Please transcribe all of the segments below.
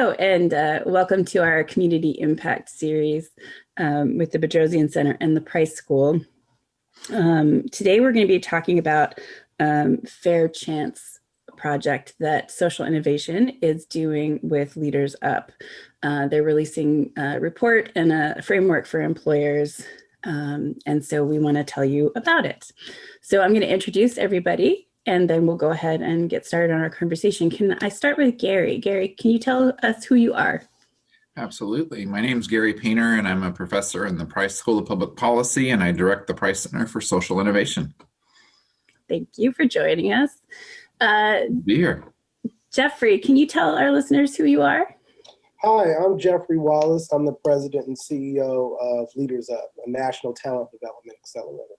Hello, and welcome to our Community Impact Series with the Bedrosian Center and the Price School. Today we're going to be talking about Fair Chance project that Social Innovation is doing with LeadersUp. They're releasing a report and a framework for employers, and so we want to tell you about it. So I'm going to introduce everybody, and then we'll go ahead and get started on our conversation. Can I start with Gary? Gary, can you tell us who you are? Absolutely. My name is Gary Painter, and I'm a professor in the Price School of Public Policy, and I direct the Price Center for Social Innovation. Thank you for joining us. Be here. Jeffrey, can you tell our listeners who you are? Hi, I'm Jeffery Wallace. I'm the president and CEO of LeadersUp, a national talent development accelerator.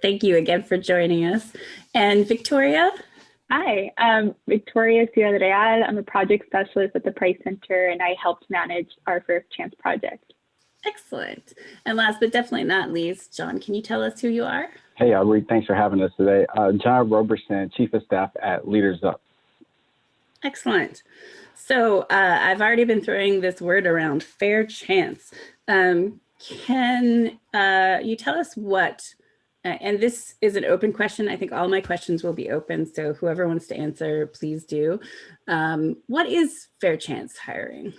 Thank you again for joining us. And Victoria? Hi, I'm Victoria Ciudad-Real. I'm a project specialist at the Price Center, and I helped manage our Fair Chance project. Excellent. And last but definitely not least, John, can you tell us who you are? Hey, Aubrey, thanks for having us today. John Roberson, Chief of Staff at LeadersUp. Excellent. So I've already been throwing this word around, fair chance. Can you tell us what, and this is an open question. I think all my questions will be open, so whoever wants to answer, please do. What is fair chance hiring?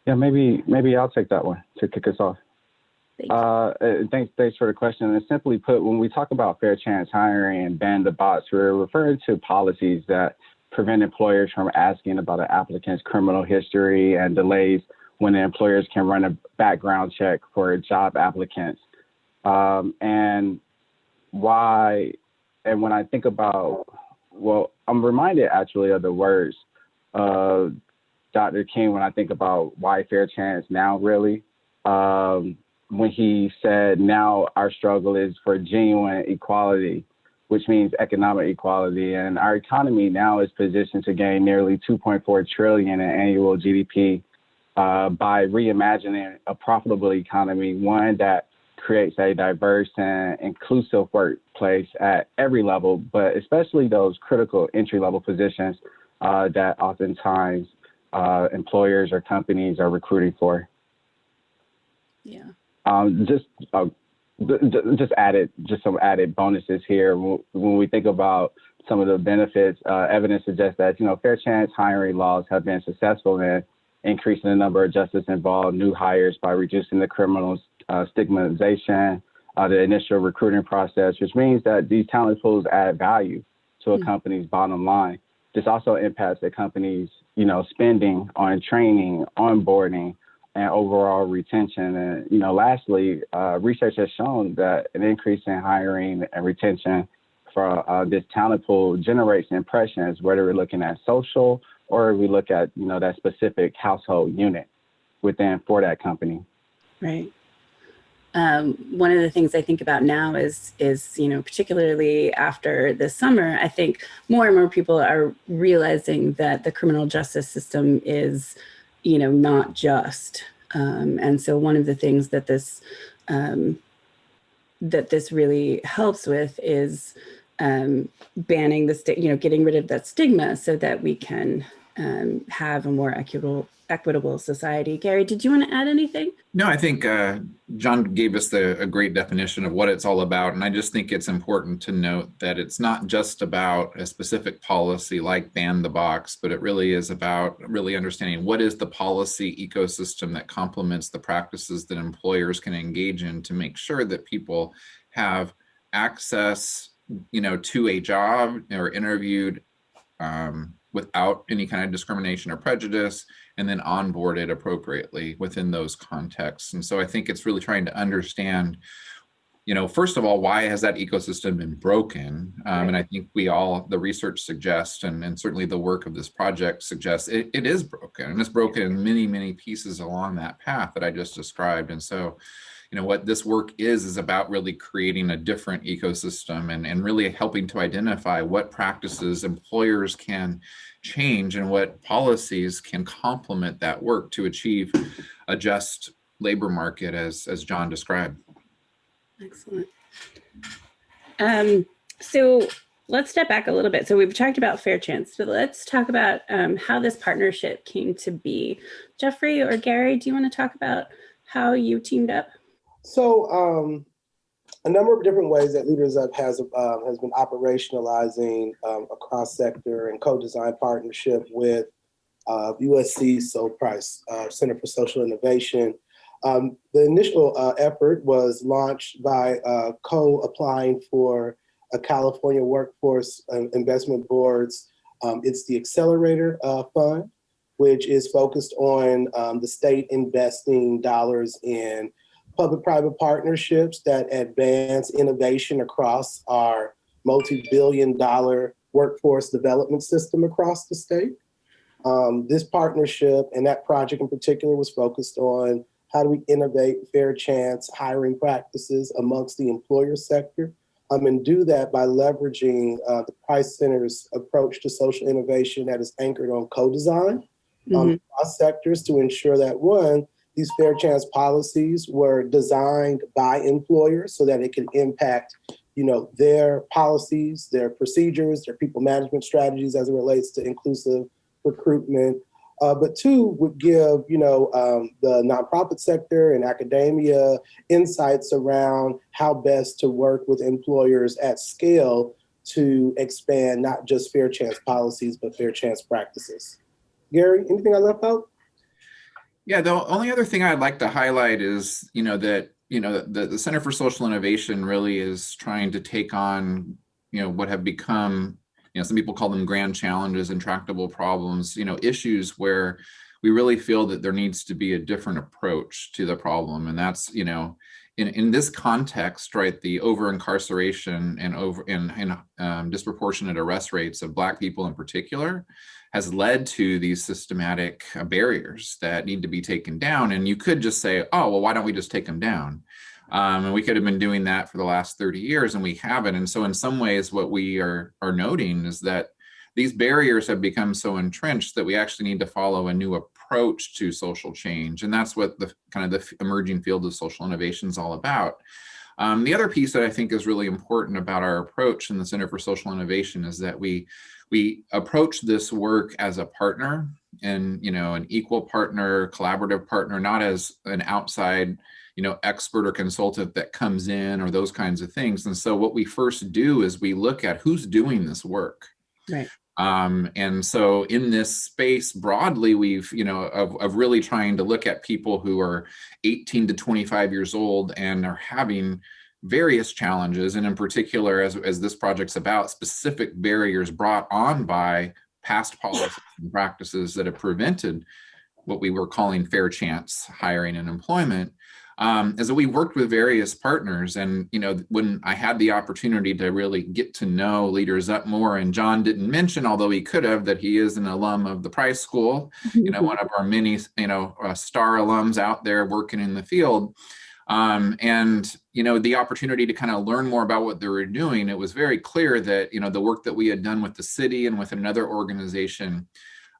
Yeah, maybe I'll take that one to kick us off. Thanks for the question. And simply put, when we talk about fair chance hiring and ban the bots, we're referring to policies that prevent employers from asking about an applicant's criminal history and delays when the employers can run a background check for job applicants. And when I think about, well, I'm reminded actually of the words of Dr. King when I think about why fair chance now, really. When he said, now our struggle is for genuine equality, which means economic equality. And our economy now is positioned to gain nearly 2.4 trillion in annual GDP by reimagining a profitable economy, one that creates a diverse and inclusive workplace at every level, but especially those critical entry-level positions that oftentimes employers or companies are recruiting for. Yeah. Just some added bonuses here. When we think about some of the benefits, evidence suggests that, fair chance hiring laws have been successful in increasing the number of justice involved new hires by reducing the criminal stigmatization, the initial recruiting process, which means that these talent pools add value to a company's bottom line. This also impacts the company's, spending on training, onboarding, and overall retention. And, lastly, research has shown that an increase in hiring and retention for this talent pool generates impressions, whether we're looking at social or we look at, that specific household unit for that company. Right. One of the things I think about now is, particularly after this summer, I think more and more people are realizing that the criminal justice system is, not just. And so one of the things that this really helps with is banning getting rid of that stigma so that we can have a more equitable society. Gary, did you want to add anything? No, I think John gave us a great definition of what it's all about. And I just think it's important to note that it's not just about a specific policy like ban the box, but it really is about really understanding what is the policy ecosystem that complements the practices that employers can engage in to make sure that people have access, to a job or interviewed without any kind of discrimination or prejudice, and then onboarded appropriately within those contexts. And so I think it's really trying to understand, first of all, why has that ecosystem been broken? And I think the research suggests, and certainly the work of this project suggests it is broken, and it's broken in many, many pieces along that path that I just described. And so, what this work is about really creating a different ecosystem and really helping to identify what practices employers can change and what policies can complement that work to achieve a just labor market as John described. Excellent. So let's step back a little bit. So we've talked about Fair Chance, but let's talk about how this partnership came to be. Jeffrey or Gary, do you want to talk about how you teamed up? So a number of different ways that LeadersUp has been operationalizing a cross-sector and co-design partnership with USC Price Center for Social Innovation. The initial effort was launched by co-applying for a California Workforce Investment Board's, it's the Accelerator Fund, which is focused on the state investing dollars in public-private partnerships that advance innovation across our multi-billion-dollar workforce development system across the state. This partnership and that project in particular was focused on how do we innovate fair chance hiring practices amongst the employer sector, and do that by leveraging the Price Center's approach to social innovation that is anchored on co-design across sectors to ensure that, one, these fair chance policies were designed by employers so that it can impact, their policies, their procedures, their people management strategies as it relates to inclusive recruitment. But two, would give, the nonprofit sector and academia insights around how best to work with employers at scale to expand not just fair chance policies, but fair chance practices. Gary, anything I left out? Yeah, the only other thing I'd like to highlight is, that the Center for Social Innovation really is trying to take on, what have become, some people call them grand challenges, intractable problems, issues where we really feel that there needs to be a different approach to the problem. And that's, in this context, right, the over-incarceration and disproportionate arrest rates of Black people in particular has led to these systematic barriers that need to be taken down. And you could just say, oh, well, why don't we just take them down? And we could have been doing that for the last 30 years and we haven't. And so in some ways, what we are noting is that these barriers have become so entrenched that we actually need to follow a new approach to social change. And that's what the emerging field of social innovation is all about. The other piece that I think is really important about our approach in the Center for Social Innovation is that we approach this work as a partner and, an equal partner, collaborative partner, not as an outside, expert or consultant that comes in or those kinds of things. And so what we first do is we look at who's doing this work. Right. And so in this space broadly, we've, of really trying to look at people who are 18 to 25 years old and are having various challenges. And in particular, as this project's about, specific barriers brought on by past policies and practices that have prevented what we were calling fair chance hiring and employment. As we worked with various partners, and when I had the opportunity to really get to know LeadersUp more, and John didn't mention, although he could have, that he is an alum of the Price School, one of our many, star alums out there working in the field. And the opportunity to kind of learn more about what they were doing, it was very clear that the work that we had done with the city and with another organization,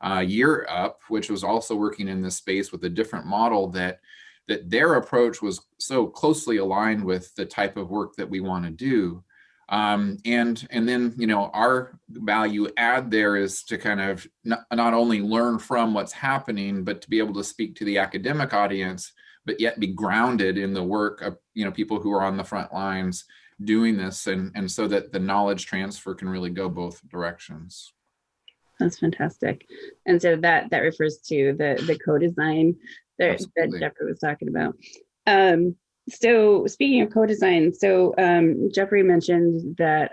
LeadersUp, which was also working in this space with a different model, that their approach was so closely aligned with the type of work that we want to do. And then, our value add there is to kind of not only learn from what's happening, but to be able to speak to the academic audience, but yet be grounded in the work of, people who are on the front lines doing this, and so that the knowledge transfer can really go both directions. That's fantastic. And so that refers to the co-design that Jeffrey was talking about. So speaking of co-design, so Jeffrey mentioned that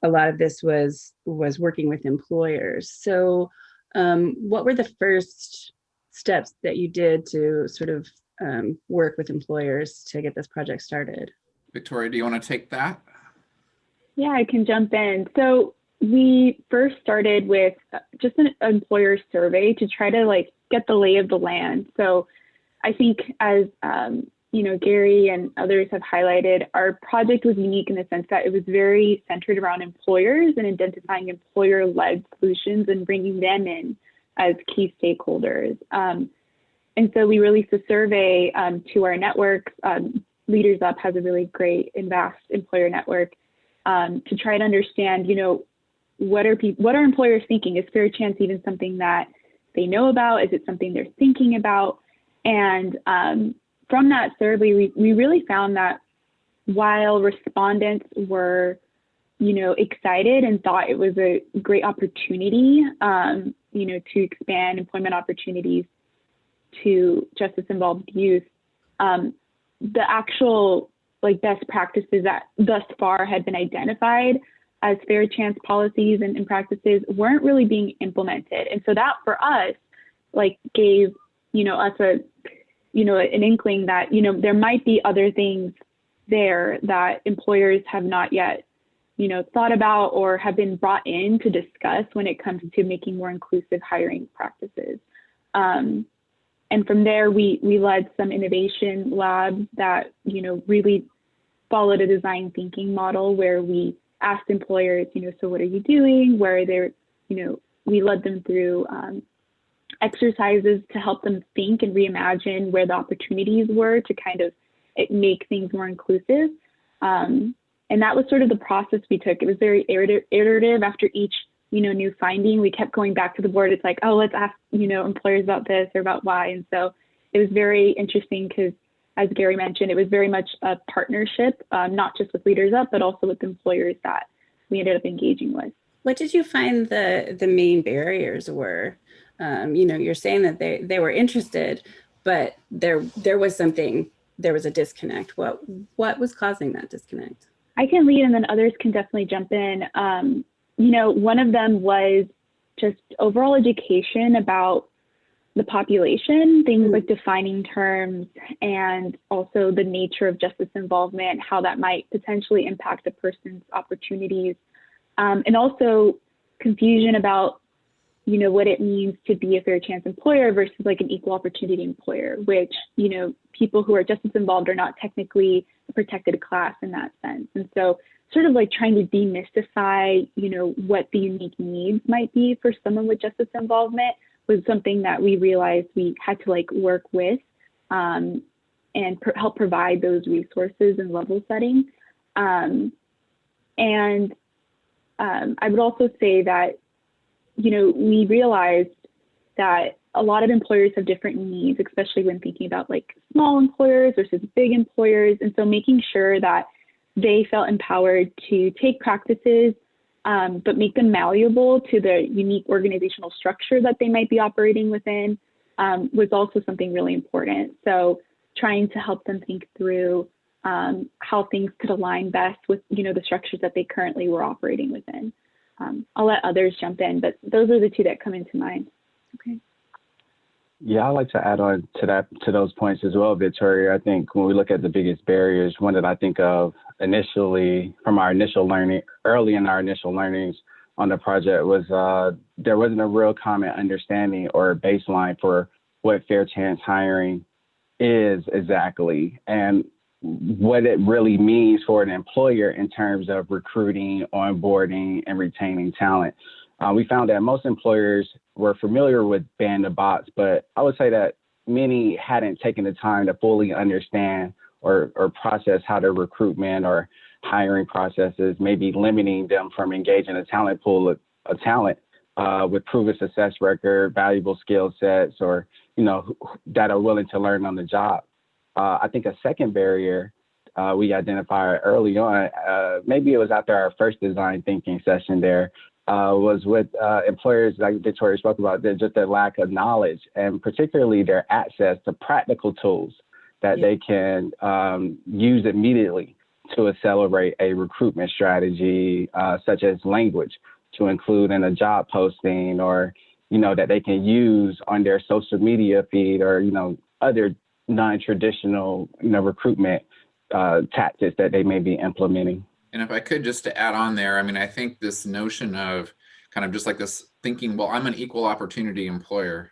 a lot of this was working with employers. So what were the first steps that you did to sort of work with employers to get this project started? Victoria, do you want to take that? Yeah, I can jump in. So we first started with just an employer survey to try to get the lay of the land. So I think as Gary and others have highlighted, our project was unique in the sense that it was very centered around employers and identifying employer-led solutions and bringing them in as key stakeholders. And so we released a survey to our network. LeadersUp has a really great and vast employer network. to try to understand, what are employers thinking? Is fair chance even something that they know about? Is it something they're thinking about? And from that survey, we really found that while respondents were, excited and thought it was a great opportunity, to expand employment opportunities to justice-involved youth, the actual best practices that thus far had been identified as fair chance policies and practices weren't really being implemented. And so that for us, gave, us an inkling that, there might be other things there that employers have not yet, thought about or have been brought in to discuss when it comes to making more inclusive hiring practices. And from there, we led some innovation labs that, really followed a design thinking model where we asked employers, so what are you doing? Where are there, we led them through exercises to help them think and reimagine where the opportunities were to kind of make things more inclusive. And that was sort of the process we took. It was very iterative. After each, new finding, we kept going back to the board. It's oh, let's ask, employers about this or about why. And so it was very interesting because, as Gary mentioned, it was very much a partnership, not just with LeadersUp, but also with employers that we ended up engaging with. What did you find the main barriers were? You're saying that they were interested, but there was a disconnect. What was causing that disconnect? I can lead and then others can definitely jump in. One of them was just overall education about the population, things like defining terms and also the nature of justice involvement, how that might potentially impact a person's opportunities, and also confusion about, what it means to be a fair chance employer versus an equal opportunity employer, which, people who are justice involved are not technically a protected class in that sense. And so sort of trying to demystify, what the unique needs might be for someone with justice involvement was something that we realized we had to work with and help provide those resources and level setting. I would also say that, we realized that a lot of employers have different needs, especially when thinking about small employers versus big employers. And so making sure that they felt empowered to take practices, but make them malleable to the unique organizational structure that they might be operating within, was also something really important. So trying to help them think through how things could align best with, the structures that they currently were operating within. I'll let others jump in, but those are the two that come into mind. Okay. Yeah, I'd like to add on to those points as well, Victoria. I think when we look at the biggest barriers, one that I think of initially from our initial learning, early in our initial learnings on the project was there wasn't a real common understanding or baseline for what fair chance hiring is exactly and what it really means for an employer in terms of recruiting, onboarding, and retaining talent. We found that most employers were familiar with ban the box, but I would say that many hadn't taken the time to fully understand or process how their recruitment or hiring processes may be limiting them from engaging a talent pool of talent with proven success record, valuable skill sets, or that are willing to learn on the job. I think a second barrier we identified early on, maybe it was after our first design thinking session there, was with employers, like Victoria spoke about, just their lack of knowledge and particularly their access to practical tools that they can use immediately to accelerate a recruitment strategy, such as language to include in a job posting or, that they can use on their social media feed or, other non-traditional, recruitment tactics that they may be implementing. And if I could just to add on there, I think this notion of kind of just this thinking, well, I'm an equal opportunity employer.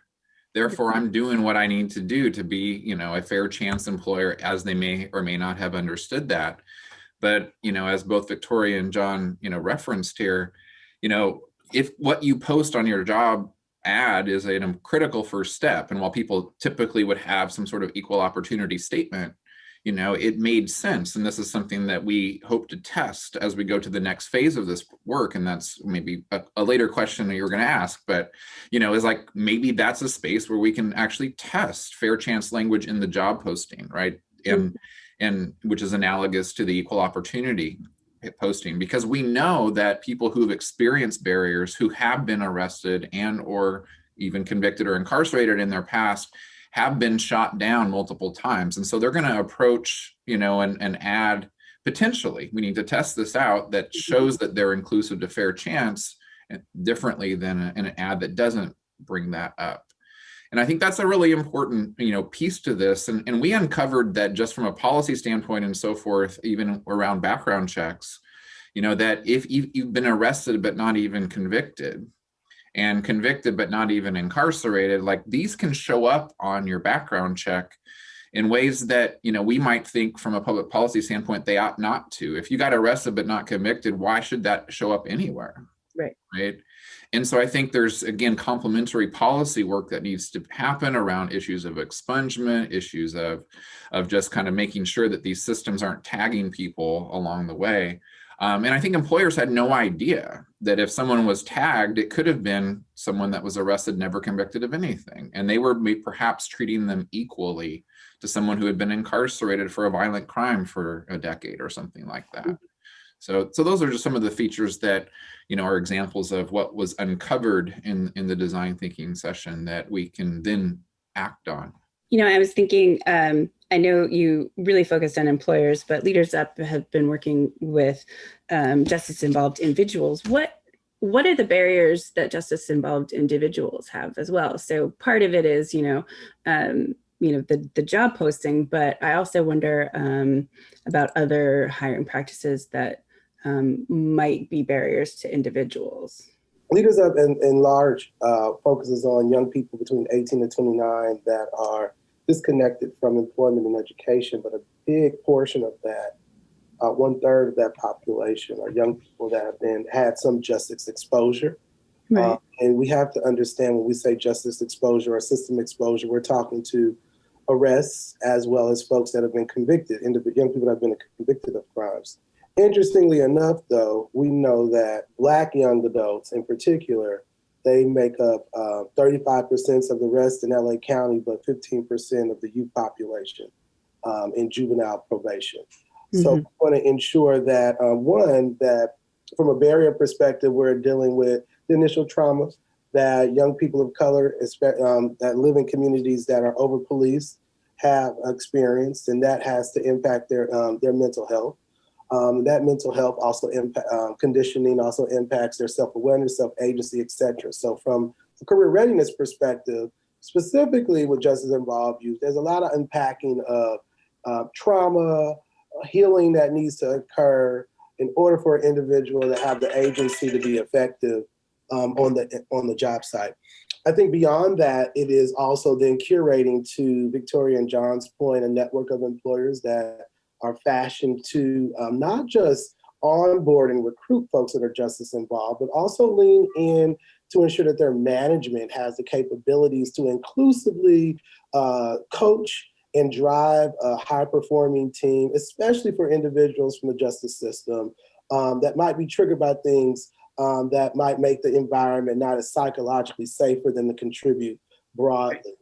Therefore, I'm doing what I need to do to be, a fair chance employer, as they may or may not have understood that. But, as both Victoria and John, referenced here, if what you post on your job ad is a critical first step, and while people typically would have some sort of equal opportunity statement, it made sense. And this is something that we hope to test as we go to the next phase of this work. And that's maybe a later question that you're going to ask, but, is like, maybe that's a space where we can actually test fair chance language in the job posting, right? And which is analogous to the equal opportunity posting, because we know that people who've experienced barriers, who have been arrested and or even convicted or incarcerated in their past, have been shot down multiple times. And so they're going to approach, an ad, potentially, we need to test this out, that shows that they're inclusive to fair chance differently than an ad that doesn't bring that up. And I think that's a really important, piece to this. And we uncovered that just from a policy standpoint and so forth, even around background checks, that if you've been arrested but not even convicted, and convicted but not even incarcerated, like, these can show up on your background check in ways that, we might think from a public policy standpoint they ought not to. If you got arrested but not convicted, why should that show up anywhere? Right. And so I think there's, again, complementary policy work that needs to happen around issues of expungement, issues of just kind of making sure that these systems aren't tagging people along the way. And I think employers had no idea that if someone was tagged, it could have been someone that was arrested, never convicted of anything. And they were perhaps treating them equally to someone who had been incarcerated for a violent crime for a decade or something like that. So those are just some of the features that, are examples of what was uncovered in the design thinking session that we can then act on. I was thinking, I know you really focused on employers, but LeadersUp have been working with justice-involved individuals. What are the barriers that justice-involved individuals have as well? So part of it is, the job posting, but I also wonder about other hiring practices that might be barriers to individuals. LeadersUp in large focuses on young people between 18 and 29 that are disconnected from employment and education, but a big portion of that, 1/3 of that population, are young people that have had some justice exposure. Right. And we have to understand, when we say justice exposure or system exposure, we're talking to arrests as well as folks that have been convicted, young people that have been convicted of crimes. Interestingly enough, though, we know that Black young adults in particular, they make up 35% of the arrests in LA County, but 15% of the youth population in juvenile probation. Mm-hmm. So we want to ensure that, one, that from a barrier perspective, we're dealing with the initial traumas that young people of color that live in communities that are over-policed have experienced, and that has to impact their mental health. That mental health also conditioning also impacts their self-awareness, self-agency, et cetera. So from a career readiness perspective, specifically with justice-involved youth, there's a lot of unpacking of trauma, healing that needs to occur in order for an individual to have the agency to be effective on the job site. I think beyond that, it is also then curating, to Victoria and John's point, a network of employers that are fashioned to not just onboard and recruit folks that are justice involved, but also lean in to ensure that their management has the capabilities to inclusively coach and drive a high-performing team, especially for individuals from the justice system that might be triggered by things that might make the environment not as psychologically safe for them to contribute broadly.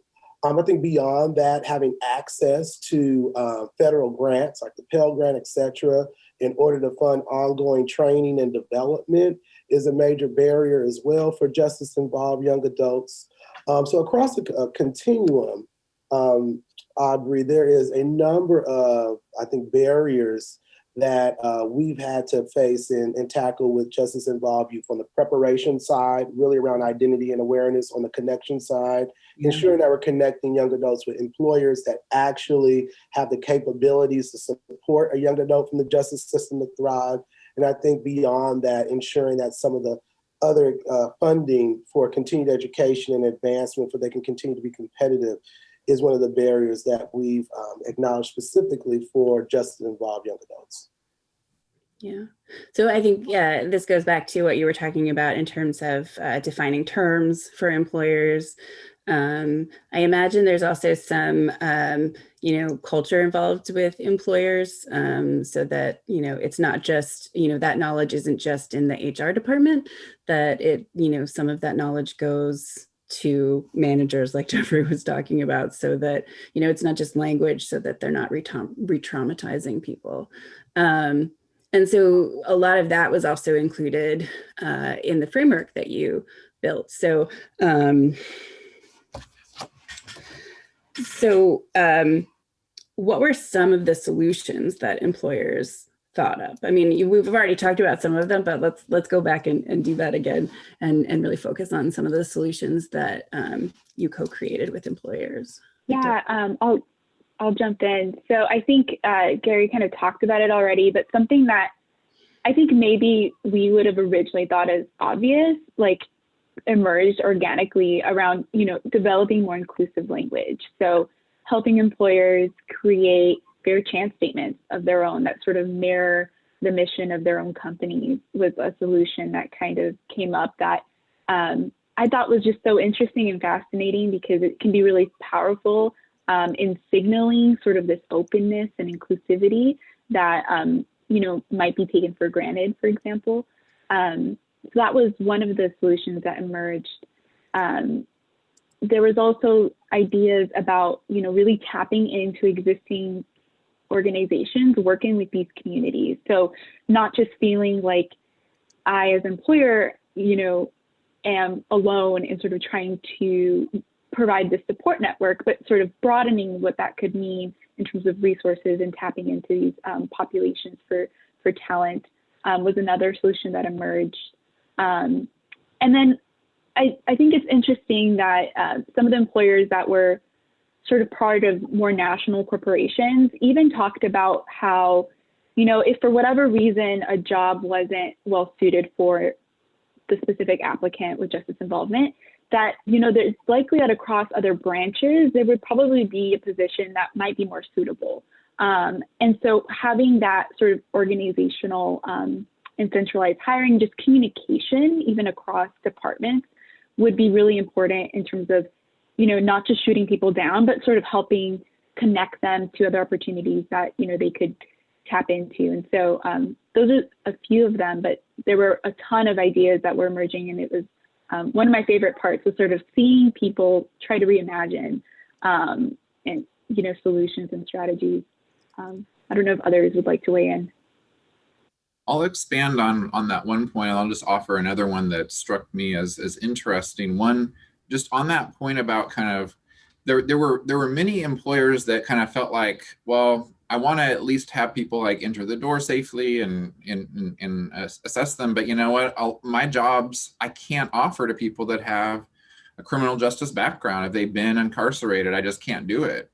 I think beyond that, having access to federal grants like the Pell Grant, et cetera, in order to fund ongoing training and development is a major barrier as well for justice-involved young adults. So across the continuum, Aubrey, there is a number of, I think, barriers that we've had to face and tackle with justice-involved youth on the preparation side, really around identity and awareness, on the connection side, ensuring that we're connecting young adults with employers that actually have the capabilities to support a young adult from the justice system to thrive. And I think beyond that, ensuring that some of the other funding for continued education and advancement so they can continue to be competitive is one of the barriers that we've acknowledged specifically for justice-involved young adults. Yeah. So I think, this goes back to what you were talking about in terms of defining terms for employers, I imagine there's also some, culture involved with employers, so that, it's not just, that knowledge isn't just in the HR department, that some of that knowledge goes to managers like Jeffrey was talking about, so that, it's not just language, so that they're not re-traumatizing people. And so a lot of that was also included in the framework that you built. So, what were some of the solutions that employers thought of? I mean, we've already talked about some of them, but let's go back and do that again and really focus on some of the solutions that you co-created with employers. Yeah, I'll jump in. So I think Gary kind of talked about it already, but something that I think maybe we would have originally thought as obvious, like emerged organically around, developing more inclusive language. So helping employers create fair chance statements of their own that sort of mirror the mission of their own companies was a solution that kind of came up that I thought was just so interesting and fascinating, because it can be really powerful in signaling sort of this openness and inclusivity that, might be taken for granted, for example. So that was one of the solutions that emerged. There was also ideas about, really tapping into existing organizations, working with these communities. So not just feeling like I, as an employer, am alone in sort of trying to provide the support network, but sort of broadening what that could mean in terms of resources and tapping into these populations for talent was another solution that emerged. And then I think it's interesting that some of the employers that were sort of part of more national corporations even talked about how, if for whatever reason a job wasn't well suited for the specific applicant with justice involvement, that, there's likely that across other branches, there would probably be a position that might be more suitable. And so having that sort of organizational and centralized hiring, just communication, even across departments, would be really important in terms of, not just shooting people down, but sort of helping connect them to other opportunities that, they could tap into. And so those are a few of them, but there were a ton of ideas that were emerging. And it was one of my favorite parts was sort of seeing people try to reimagine and, solutions and strategies. I don't know if others would like to weigh in. I'll expand on that one point, and I'll just offer another one that struck me as interesting. One, just on that point about kind of, there were many employers that kind of felt like, well, I want to at least have people like enter the door safely and assess them, but you know what? My jobs I can't offer to people that have a criminal justice background. If they've been incarcerated, I just can't do it.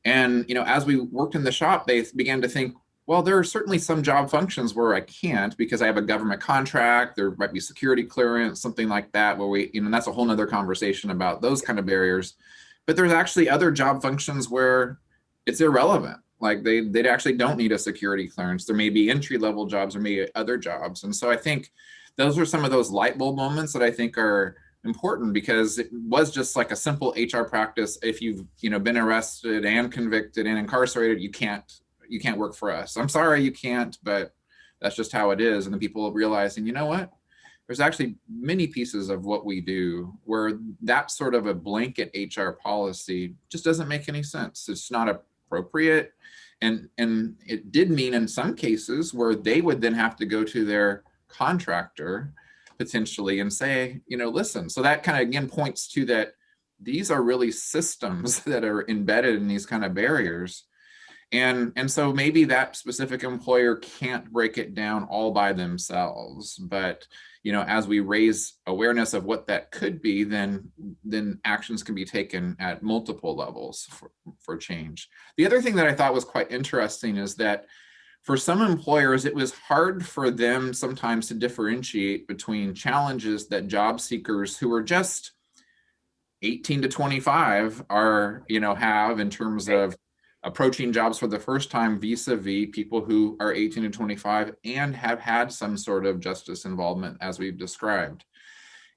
And as we worked in the shop, they began to think, well, there are certainly some job functions where I can't because I have a government contract. There might be security clearance, something like that, where we, that's a whole nother conversation about those kind of barriers. But there's actually other job functions where it's irrelevant. Like they actually don't need a security clearance. There may be entry-level jobs or maybe other jobs. And so I think those are some of those light bulb moments that I think are important, because it was just like a simple HR practice. If you've been arrested and convicted and incarcerated, you can't work for us. I'm sorry you can't, but that's just how it is. And then people realizing, you know what? There's actually many pieces of what we do where that sort of a blanket HR policy just doesn't make any sense. It's not appropriate. And it did mean in some cases where they would then have to go to their contractor potentially and say, listen, so that kind of again points to that these are really systems that are embedded in these kind of barriers. And so maybe that specific employer can't break it down all by themselves, but as we raise awareness of what that could be, then actions can be taken at multiple levels for change. The other thing that I thought was quite interesting is that for some employers, it was hard for them sometimes to differentiate between challenges that job seekers who are just 18 to 25 are, have in terms of approaching jobs for the first time vis-a-vis people who are 18 to 25 and have had some sort of justice involvement, as we've described.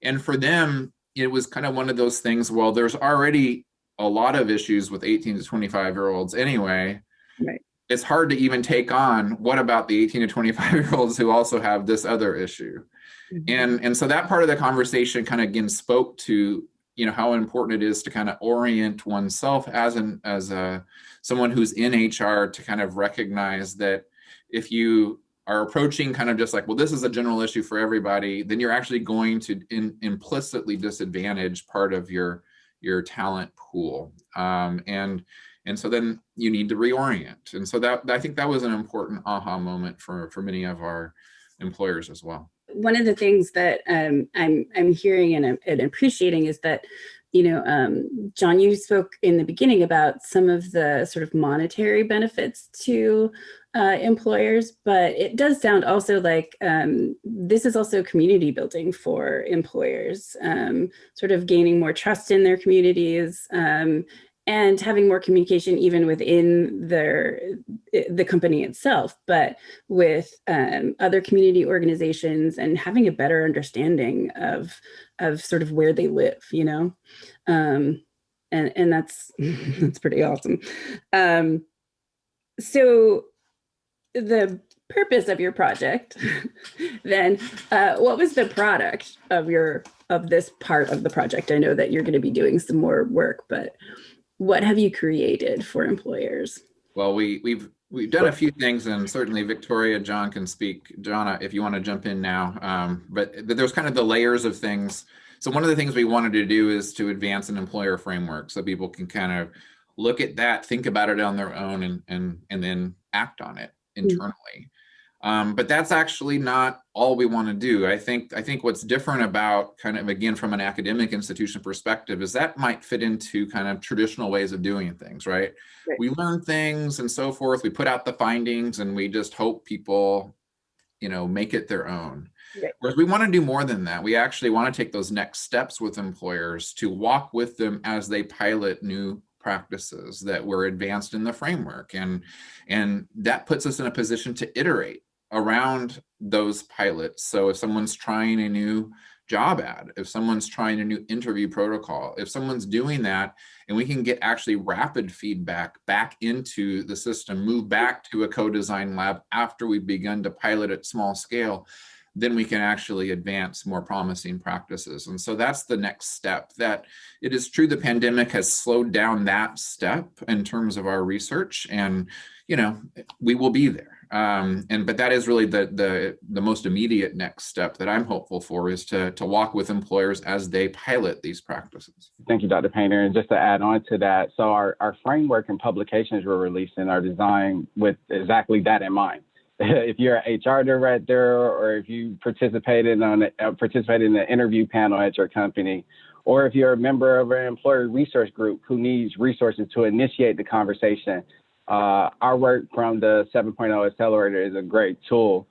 And for them, it was kind of one of those things, well, there's already a lot of issues with 18 to 25-year-olds anyway. Right. It's hard to even take on, what about the 18 to 25-year-olds who also have this other issue? And so that part of the conversation kind of again spoke to, how important it is to kind of orient oneself as someone who's in HR to kind of recognize that if you are approaching kind of just like, well, this is a general issue for everybody, then you're actually going to implicitly disadvantage part of your talent pool. And so then you need to reorient. And so that, I think that was an important aha moment for many of our employers as well. One of the things that I'm hearing and appreciating is that, John, you spoke in the beginning about some of the sort of monetary benefits to employers, but it does sound also like this is also community building for employers, sort of gaining more trust in their communities, and having more communication even within the company itself, but with other community organizations, and having a better understanding of sort of where they live, and that's that's pretty awesome. So the purpose of your project, then, what was the product of this part of the project? I know that you're going to be doing some more work, but what have you created for employers? Well, we've done a few things, and certainly Victoria, John can speak. John, if you want to jump in now, but there's kind of the layers of things. So one of the things we wanted to do is to advance an employer framework so people can kind of look at that, think about it on their own, and then act on it internally. But that's actually not all we want to do. I think what's different about kind of, again, from an academic institution perspective, is that might fit into kind of traditional ways of doing things, right? We learn things and so forth. We put out the findings and we just hope people, make it their own. Whereas we want to do more than that. We actually want to take those next steps with employers to walk with them as they pilot new practices that were advanced in the framework. And that puts us in a position to iterate around those pilots. So if someone's trying a new job ad, if someone's trying a new interview protocol, if someone's doing that, and we can get actually rapid feedback back into the system, move back to a co-design lab after we've begun to pilot at small scale, then we can actually advance more promising practices. And so that's the next step. That it is true the pandemic has slowed down that step in terms of our research, and we will be there. But that is really the most immediate next step that I'm hopeful for, is to walk with employers as they pilot these practices. Thank you, Dr. Painter. And just to add on to that, so our framework and publications we're releasing are designed with exactly that in mind. If you're an HR director, or if you participated in the interview panel at your company, or if you're a member of an employer resource group who needs resources to initiate the conversation, our work from the 7.0 Accelerator is a great tool.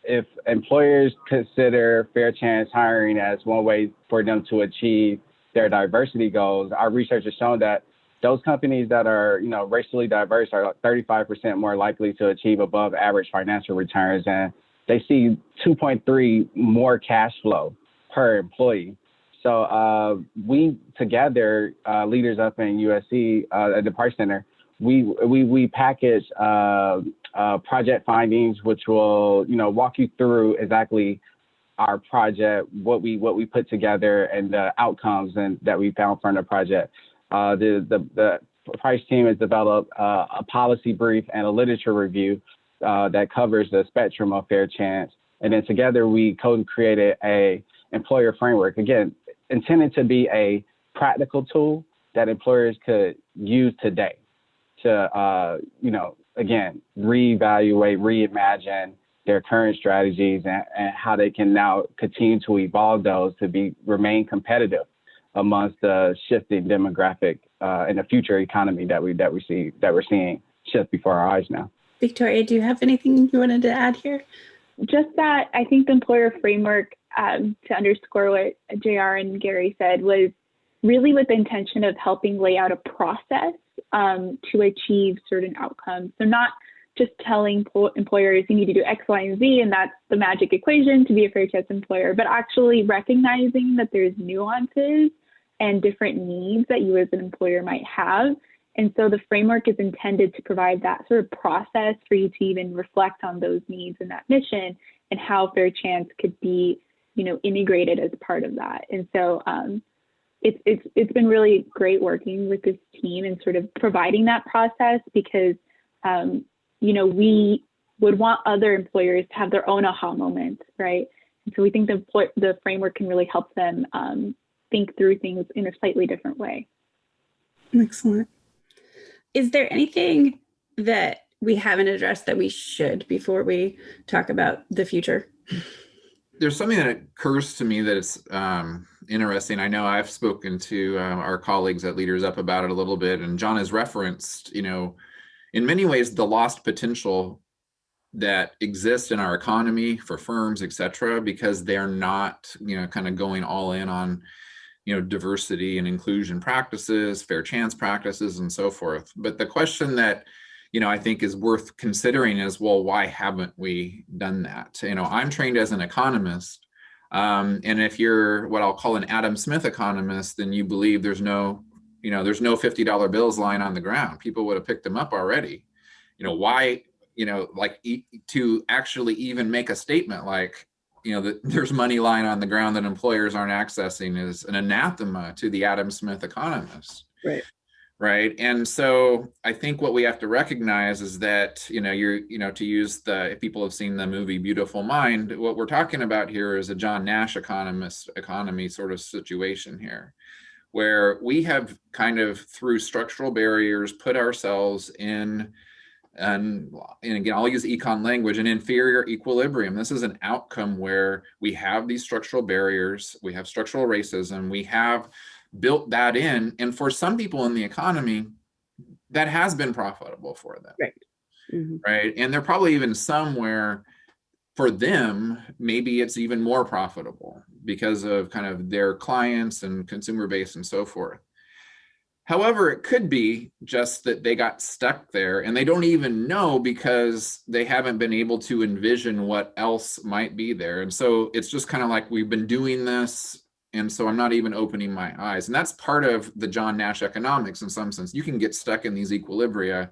If employers consider fair chance hiring as one way for them to achieve their diversity goals, our research has shown that those companies that are, racially diverse are 35% more likely to achieve above average financial returns, and they see 2.3 more cash flow per employee. So we together, LeadersUp and USC at the Park Center, we package project findings, which will walk you through exactly our project, what we put together, and the outcomes that we found from the project. The Price team has developed a policy brief and a literature review that covers the spectrum of fair chance, and then together we co-created a employer framework, again intended to be a practical tool that employers could use today to, again, reevaluate, reimagine their current strategies and how they can now continue to evolve those to remain competitive amongst the shifting demographic and the future economy that we're seeing shift before our eyes now. Victoria, do you have anything you wanted to add here? Just that I think the employer framework, to underscore what JR and Gary said, was really with the intention of helping lay out a process to achieve certain outcomes. So not just telling employers you need to do X, Y, and Z, and that's the magic equation to be a fair chance employer, but actually recognizing that there's nuances and different needs that you as an employer might have. And so the framework is intended to provide that sort of process for you to even reflect on those needs and that mission and how fair chance could be, integrated as part of that. And so it's been really great working with this team and sort of providing that process because, we would want other employers to have their own aha moments, right? And so we think the framework can really help them think through things in a slightly different way. Excellent. Is there anything that we haven't addressed that we should before we talk about the future? There's something that occurs to me that it's interesting. I know I've spoken to our colleagues at LeadersUp about it a little bit, and John has referenced, in many ways, the lost potential that exists in our economy for firms, et cetera, because they're not, kind of going all in on, diversity and inclusion practices, fair chance practices, and so forth. But the question that, I think is worth considering is, well, why haven't we done that? I'm trained as an economist. And if you're what I'll call an Adam Smith economist, then you believe there's no $50 bills lying on the ground. People would have picked them up already. Why, to actually even make a statement like, that there's money lying on the ground that employers aren't accessing is an anathema to the Adam Smith economist. Right. And so I think what we have to recognize is that, to use if people have seen the movie Beautiful Mind, what we're talking about here is a John Nash economy sort of situation here, where we have kind of through structural barriers put ourselves in, and again, I'll use econ language, an inferior equilibrium. This is an outcome where we have these structural barriers, we have structural racism, we have built that in. And for some people in the economy, that has been profitable for them. Right. Mm-hmm. Right. And there are probably even somewhere for them, maybe it's even more profitable because of kind of their clients and consumer base and so forth. However, it could be just that they got stuck there and they don't even know because they haven't been able to envision what else might be there. And so it's just kind of like we've been doing this, and so I'm not even opening my eyes. And that's part of the John Nash economics in some sense. You can get stuck in these equilibria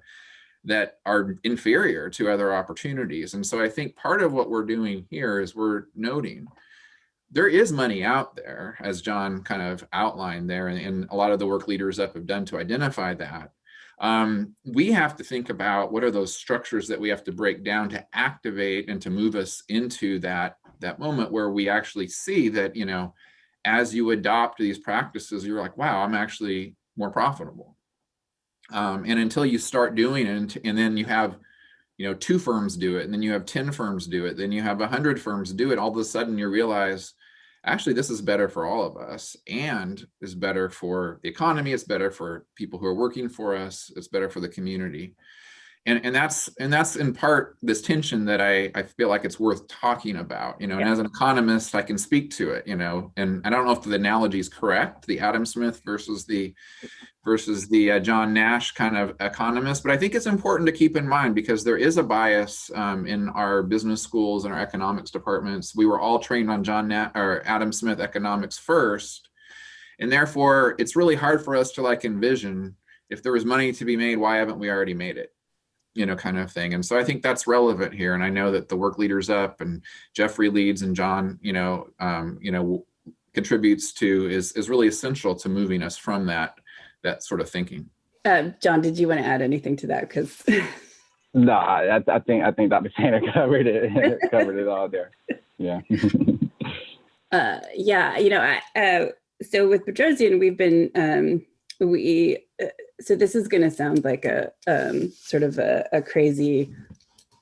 that are inferior to other opportunities. And so I think part of what we're doing here is we're noting there is money out there, as John kind of outlined there, and a lot of the work LeadersUp have done to identify that. We have to think about what are those structures that we have to break down to activate and to move us into that moment where we actually see that, as you adopt these practices, you're like, wow, I'm actually more profitable. And until you start doing it, and then you have, 2 firms do it, and then you have 10 firms do it, then you have 100 firms do it, all of a sudden you realize, actually, this is better for all of us and is better for the economy. It's better for people who are working for us. It's better for the community. And that's in part this tension that I feel like it's worth talking about, and as an economist, I can speak to it, and I don't know if the analogy is correct, the Adam Smith versus the John Nash kind of economist, but I think it's important to keep in mind because there is a bias in our business schools and our economics departments. We were all trained on Adam Smith economics first, and therefore it's really hard for us to envision if there was money to be made, why haven't we already made it? Kind of thing. And so I think that's relevant here. And I know that the work LeadersUp and Jeffery leads and John, contributes to is really essential to moving us from that sort of thinking. John, did you want to add anything to that? Because no, I think Dr. Tanner covered it all there. Yeah. So with Bedrosian, we've been so this is going to sound like a sort of a crazy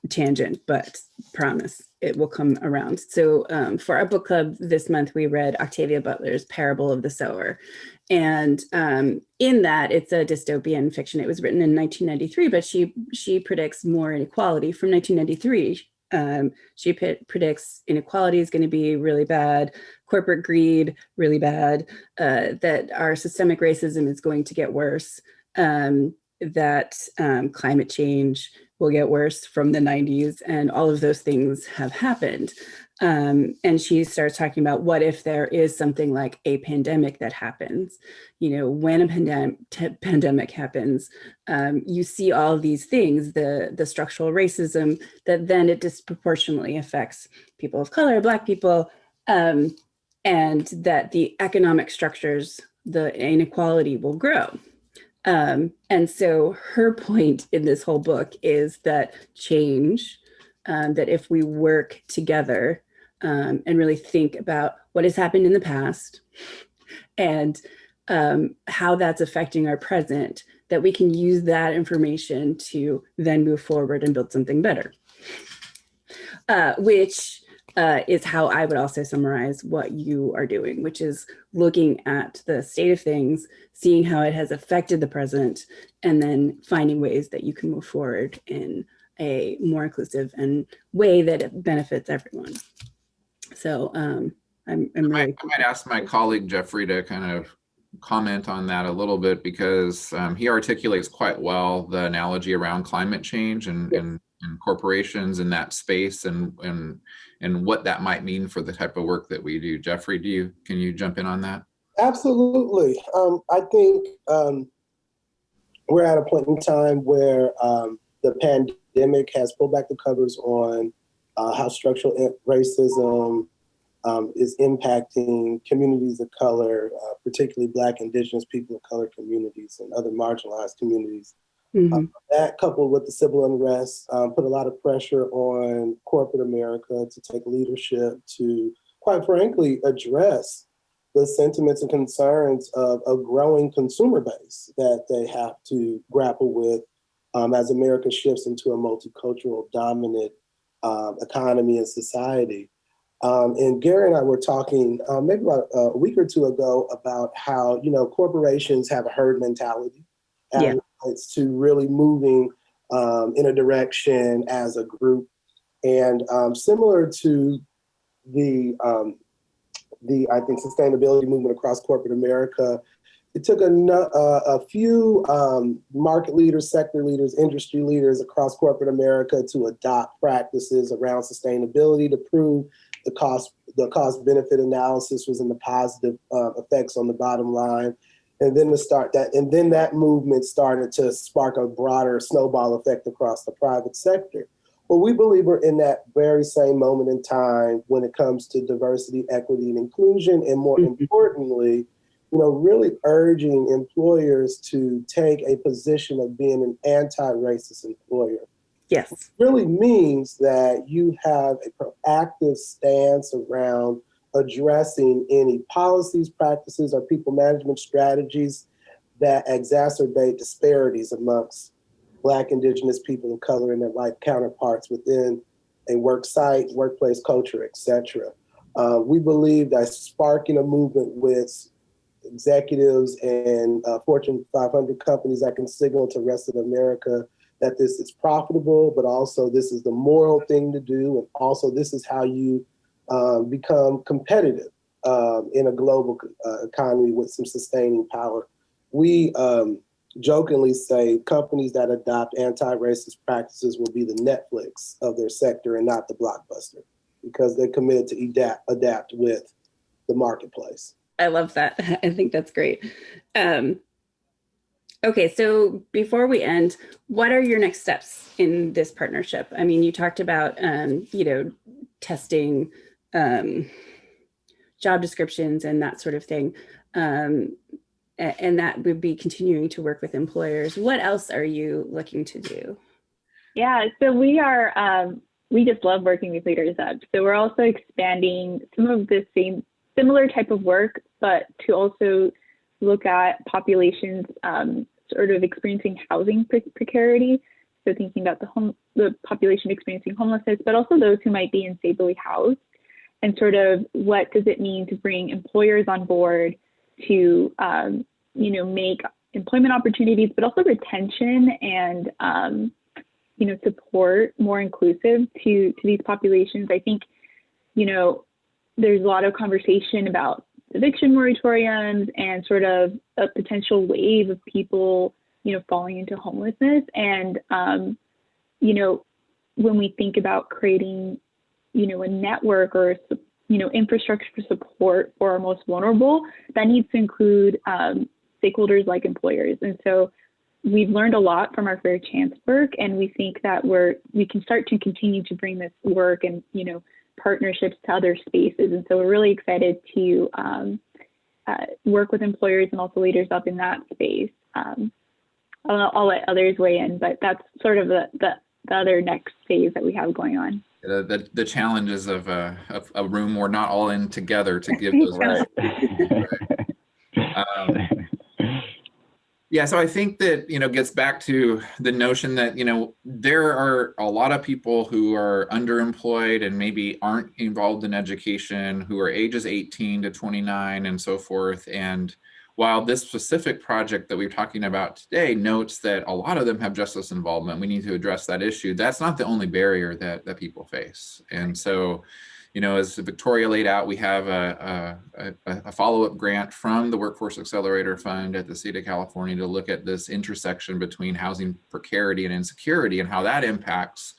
tangent, but promise it will come around. So for our book club this month, we read Octavia Butler's Parable of the Sower. And in that, it's a dystopian fiction. It was written in 1993, but she predicts more inequality from 1993. She predicts inequality is going to be really bad, corporate greed really bad, that our systemic racism is going to get worse, that climate change will get worse from the 90s, and all of those things have happened. And she starts talking about what if there is something like a pandemic that happens. When a pandemic happens, you see all of these things, the structural racism, that then it disproportionately affects people of color, Black people, and that the economic structures, the inequality will grow. And so her point in this whole book is that change, that if we work together and really think about what has happened in the past and how that's affecting our present, that we can use that information to then move forward and build something better, which is how I would also summarize what you are doing, which is looking at the state of things, seeing how it has affected the present, and then finding ways that you can move forward in a more inclusive and way that it benefits everyone. So I'm really— I might ask my colleague Jeffrey to kind of comment on that a little bit, because he articulates quite well the analogy around climate change and corporations in that space, and what that might mean for the type of work that we do. Jeffrey, can you jump in on that? Absolutely. I think we're at a point in time where the pandemic has pulled back the covers on how structural racism is impacting communities of color, particularly Black, Indigenous people of color communities and other marginalized communities. Mm-hmm. That, coupled with the civil unrest, put a lot of pressure on corporate America to take leadership to, quite frankly, address the sentiments and concerns of a growing consumer base that they have to grapple with as America shifts into a multicultural dominant economy and society. And Gary and I were talking maybe about a week or two ago about how, corporations have a herd mentality as it relates to really moving in a direction as a group. And similar to the I think, sustainability movement across corporate America, it took a few market leaders, sector leaders, industry leaders across corporate America to adopt practices around sustainability to prove the cost benefit analysis was in the positive effects on the bottom line. And then that movement started to spark a broader snowball effect across the private sector. Well, we believe we're in that very same moment in time when it comes to diversity, equity, and inclusion, and more importantly, really urging employers to take a position of being an anti-racist employer. Yes. It really means that you have a proactive stance around addressing any policies, practices, or people management strategies that exacerbate disparities amongst Black, Indigenous people of color and their white counterparts within a work site, workplace culture, et cetera. We believe that sparking a movement with executives and Fortune 500 companies that can signal to the rest of America that this is profitable, but also this is the moral thing to do, and also this is how you become competitive in a global economy with some sustaining power. We jokingly say companies that adopt anti-racist practices will be the Netflix of their sector and not the Blockbuster, because they're committed to adapt with the marketplace. I love that. I think that's great. Okay, so before we end, what are your next steps in this partnership? I mean, you talked about, testing job descriptions and that sort of thing. And that would be continuing to work with employers. What else are you looking to do? Yeah, so we just love working with LeadersUp. So we're also expanding some of the similar type of work, but to also look at populations sort of experiencing housing precarity. So thinking about the population experiencing homelessness, but also those who might be instably housed, and sort of what does it mean to bring employers on board to, make employment opportunities, but also retention and, support more inclusive to these populations. I think, there's a lot of conversation about eviction moratoriums and sort of a potential wave of people, falling into homelessness. And, you know, when we think about creating, you know, a network or, you know, infrastructure support for our most vulnerable, that needs to include stakeholders like employers. And so we've learned a lot from our Fair Chance work, and we think that we can start to continue to bring this work and, you know, partnerships to other spaces. And so we're really excited to work with employers and also LeadersUp in that space. I'll let others weigh in, but that's sort of the other next phase that we have going on. The challenges of a room we're not all in together to give those. Right. Yeah, so I think that, you know, gets back to the notion that, you know, there are a lot of people who are underemployed and maybe aren't involved in education, who are ages 18 to 29 and so forth. And while this specific project that we're talking about today notes that a lot of them have justice involvement, we need to address that issue. That's not the only barrier that people face. And so, you know, as Victoria laid out, we have a follow-up grant from the Workforce Accelerator Fund at the state of California to look at this intersection between housing precarity and insecurity and how that impacts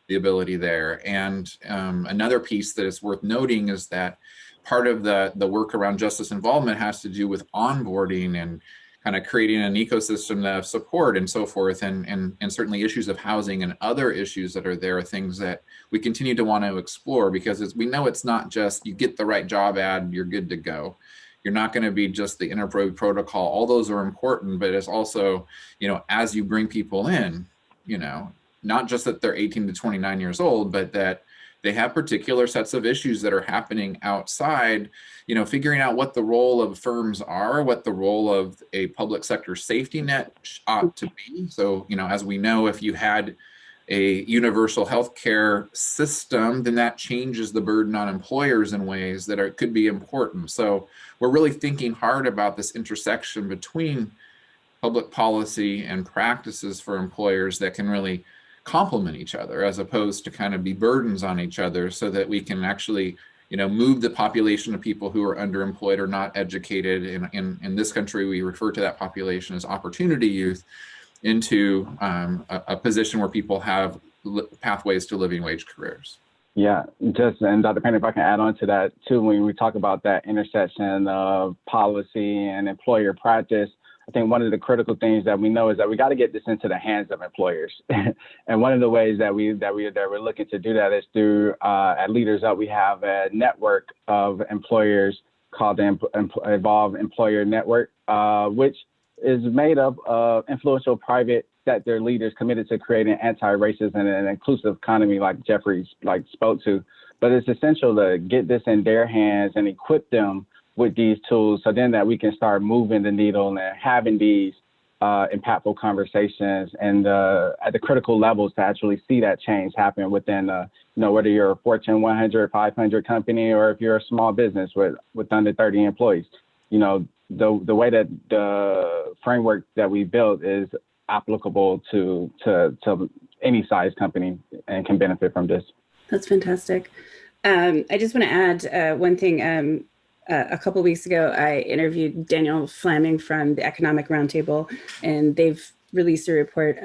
the ability there. And another piece that is worth noting is that part of the work around justice involvement has to do with onboarding and kind of creating an ecosystem of support and so forth, and certainly issues of housing and other issues that are there are things that we continue to want to explore, because as we know, it's not just you get the right job ad, you're good to go. You're not going to be just the inappropriate protocol. All those are important, but it's also, you know, as you bring people in, you know, not just that they're 18 to 29 years old, but that they have particular sets of issues that are happening outside, you know, figuring out what the role of firms are, what the role of a public sector safety net ought to be. So, you know, as we know, if you had a universal healthcare system, then that changes the burden on employers in ways that could be important. So we're really thinking hard about this intersection between public policy and practices for employers that can really complement each other, as opposed to kind of be burdens on each other, so that we can actually, you know, move the population of people who are underemployed or not educated. In this country, we refer to that population as opportunity youth, into a position where people have pathways to living wage careers. Yeah, and Dr. Payne, if I can add on to that too, when we talk about that intersection of policy and employer practice, I think one of the critical things that we know is that we got to get this into the hands of employers. And one of the ways that we're looking to do that is through at LeadersUp, we have a network of employers called the Evolve Employer Network, which is made up of influential private sector leaders committed to creating anti-racist and an inclusive economy, like Jeffery spoke to. But it's essential to get this in their hands and equip them with these tools, so then that we can start moving the needle and having these impactful conversations and at the critical levels to actually see that change happen within, you know, whether you're a Fortune 100, 500 company, or if you're a small business with under 30 employees. You know, the way that the framework that we built is applicable to any size company and can benefit from this. That's fantastic. I just want to add one thing. A couple of weeks ago, I interviewed Daniel Flaming from the Economic Roundtable, and they've released a report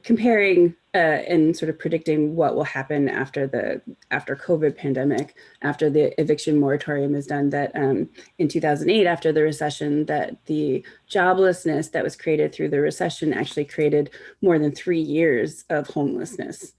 comparing and sort of predicting what will happen after COVID pandemic, after the eviction moratorium is done, that in 2008, after the recession, that the joblessness that was created through the recession actually created more than 3 years of homelessness.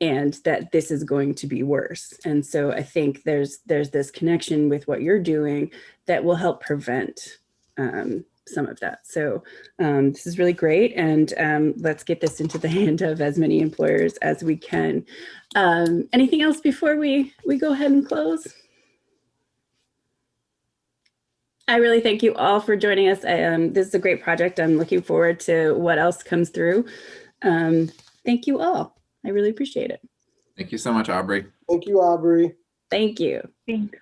And that this is going to be worse. And so I think there's this connection with what you're doing that will help prevent some of that. So this is really great. And let's get this into the hand of as many employers as we can. Anything else before we go ahead and close? I really thank you all for joining us. This is a great project. I'm looking forward to what else comes through. Thank you all. I really appreciate it. Thank you so much, Aubrey. Thank you, Aubrey. Thank you. Thanks.